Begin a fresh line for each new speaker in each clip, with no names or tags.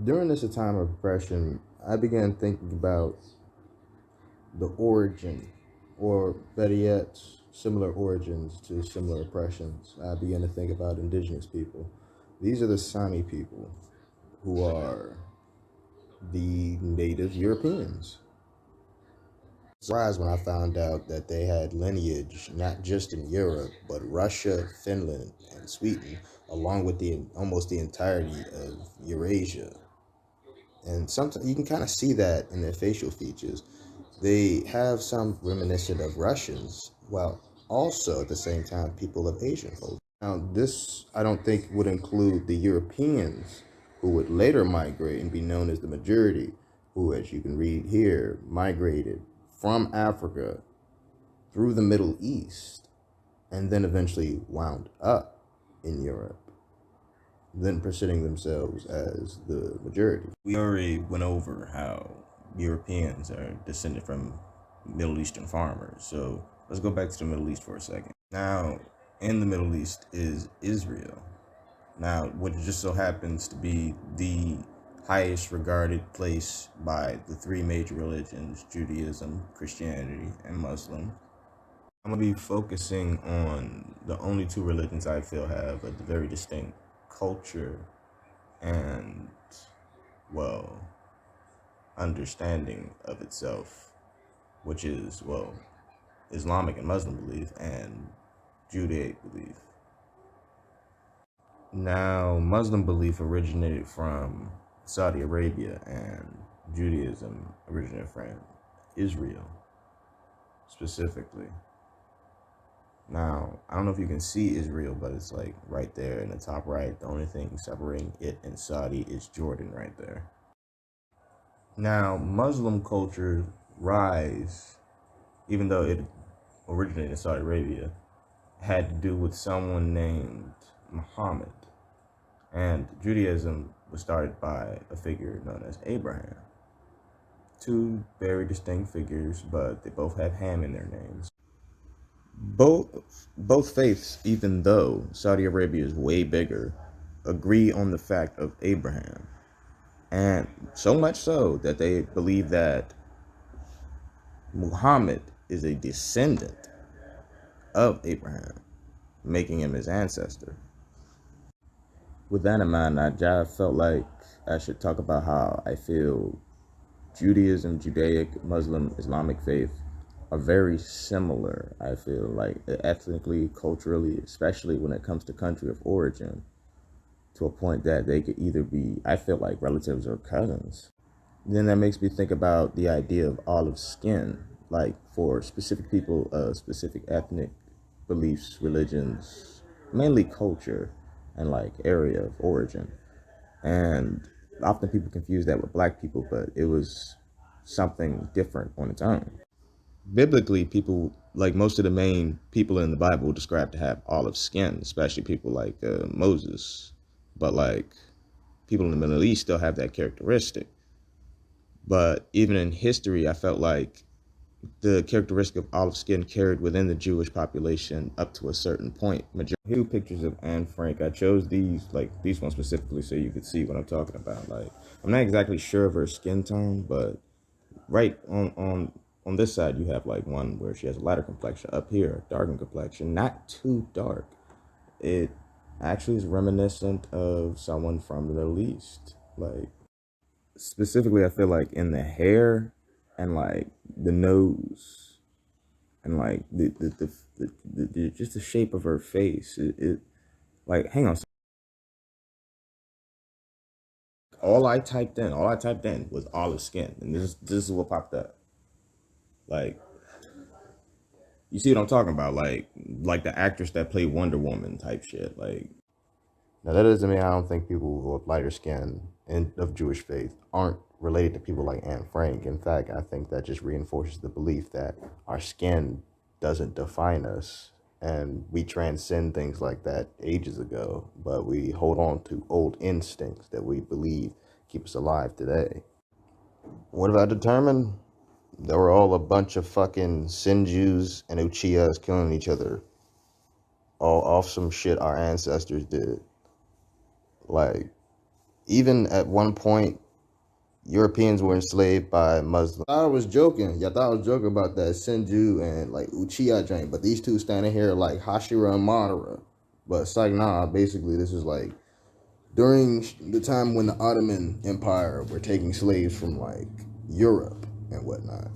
During this time of oppression, I began thinking about the origin, or better yet, similar origins to similar oppressions. I began to think about indigenous people. These are the Sami people, who are the native Europeans. Surprised when I found out that they had lineage not just in Europe, but Russia, Finland, and Sweden, along with the almost the entirety of Eurasia. And sometimes you can kind of see that in their facial features. They have some reminiscent of Russians, while also at the same time people of Asian culture. Now, this I don't think would include the Europeans who would later migrate and be known as the majority, who, as you can read here, migrated from Africa through the Middle East and then eventually wound up in Europe, then presenting themselves as the majority. We already went over how Europeans are descended from Middle Eastern farmers. So let's go back to the Middle East for a second. Now, in the Middle East is Israel. Now, which just so happens to be the highest regarded place by the three major religions, Judaism, Christianity, and Muslim. I'm going to be focusing on the only two religions I feel have a very distinct culture and, well, understanding of itself, which is, well, Islamic and Muslim belief and Judaic belief. Now, Muslim belief originated from Saudi Arabia, and Judaism originated from Israel, specifically. Now, I don't know if you can see Israel, but it's like right there in the top right. The only thing separating it and Saudi is Jordan right there. Now, Muslim culture rise, even though it originated in Saudi Arabia, had to do with someone named Muhammad. And Judaism was started by a figure known as Abraham. Two very distinct figures, but they both have Ham in their names. Both faiths, even though Saudi Arabia is way bigger, agree on the fact of Abraham. And so much so that they believe that Muhammad is a descendant of Abraham, making him his ancestor. With that in mind, I felt like I should talk about how I feel Judaism, Judaic, Muslim, Islamic faith are very similar. I feel like ethnically, culturally, especially when it comes to country of origin, to a point that they could either be, I feel like, relatives or cousins. Then that makes me think about the idea of olive skin, like for specific people, specific ethnic beliefs, religions, mainly culture and like area of origin. And often people confuse that with black people, but it was something different on its own. Biblically, people, like most of the main people in the Bible, described to have olive skin, especially people like Moses. But like people in the Middle East still have that characteristic. But even in history, I felt like the characteristic of olive skin carried within the Jewish population up to a certain point. Here are pictures of Anne Frank. I chose these ones specifically so you could see what I'm talking about. Like, I'm not exactly sure of her skin tone, but right on this side you have like one where she has a lighter complexion. Up here, darkened complexion, not too dark. It actually is reminiscent of someone from the Middle East. Like, specifically, I feel like in the hair and like the nose and like the just the shape of her face. It like, hang on. All I typed in was olive skin, and this is what popped up. Like, you see what I'm talking about? Like the actress that played Wonder Woman type shit. Like, now that doesn't mean I don't think people who have lighter skin and of Jewish faith aren't related to people like Anne Frank. In fact, I think that just reinforces the belief that our skin doesn't define us, and we transcend things like that ages ago, but we hold on to old instincts that we believe keep us alive today. What have I determined? They were all a bunch of fucking Senjus and Uchihas killing each other, all off some shit our ancestors did. Like, Even at one point, Europeans were enslaved by Muslims. I was joking. Y'all thought I was joking about that Senju and like Uchiha joint, but these two standing here like Hashira and Madara. But it's like, nah, basically this is like during the time when the Ottoman Empire were taking slaves from like Europe and whatnot.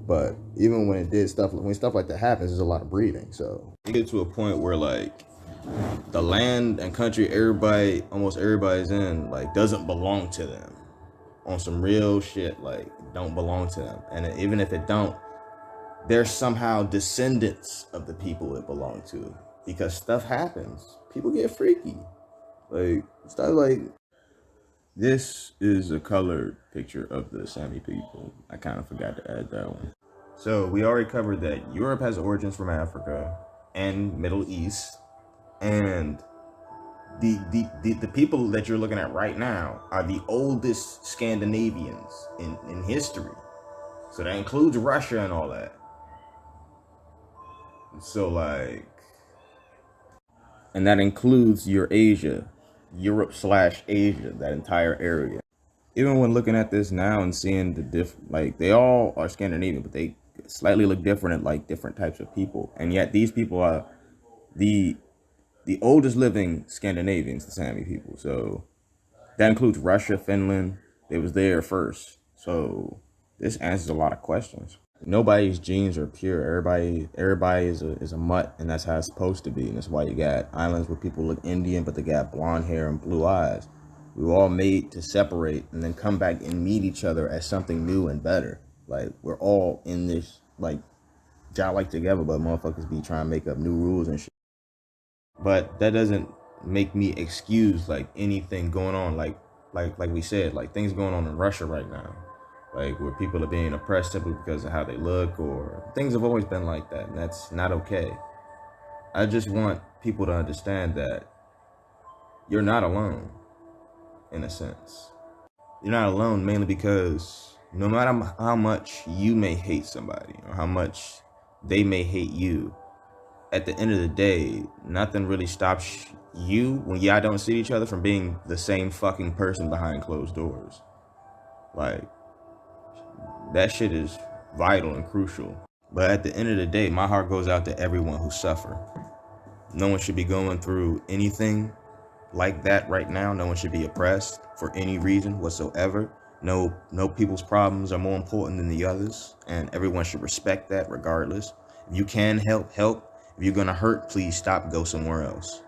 But even when it did stuff, when stuff like that happens, there's a lot of breeding. So you get to a point where like the land and country almost everybody's in, like doesn't belong to them. On some real shit, like don't belong to them. And even if it don't, they're somehow descendants of the people it belong to. Because stuff happens. People get freaky. Like stuff like this is a colored picture of the Sami people. I kind of forgot to add that one. So we already covered that Europe has origins from Africa and Middle East, and the people that you're looking at right now are the oldest Scandinavians in history. So that includes Russia and all that. So like, and that includes Eurasia, Europe/Asia, that entire area. Even when looking at this now and seeing like they all are Scandinavian, but they slightly look different at like different types of people. And yet these people are the oldest living Scandinavians, the Sami people. So that includes Russia, Finland. They was there first. So this answers a lot of questions. Nobody's genes are pure. Everybody is a mutt, and that's how it's supposed to be. And that's why you got islands where people look Indian, but they got blonde hair and blue eyes. We were all made to separate and then come back and meet each other as something new and better. Like we're all in this like job like together, but motherfuckers be trying to make up new rules and shit. But that doesn't make me excuse like anything going on, like we said, like things going on in Russia right now, like where people are being oppressed simply because of how they look, or things have always been like that, and that's not okay. I just want people to understand that you're not alone, in a sense. You're not alone mainly because no matter how much you may hate somebody or how much they may hate you, at the end of the day, nothing really stops you when y'all don't see each other from being the same fucking person behind closed doors. Like, that shit is vital and crucial. But at the end of the day, my heart goes out to everyone who suffer. No one should be going through anything like that right now. No one should be oppressed for any reason whatsoever. No people's problems are more important than the others, and everyone should respect that regardless. If you can help. If you're gonna hurt, please stop, go somewhere else.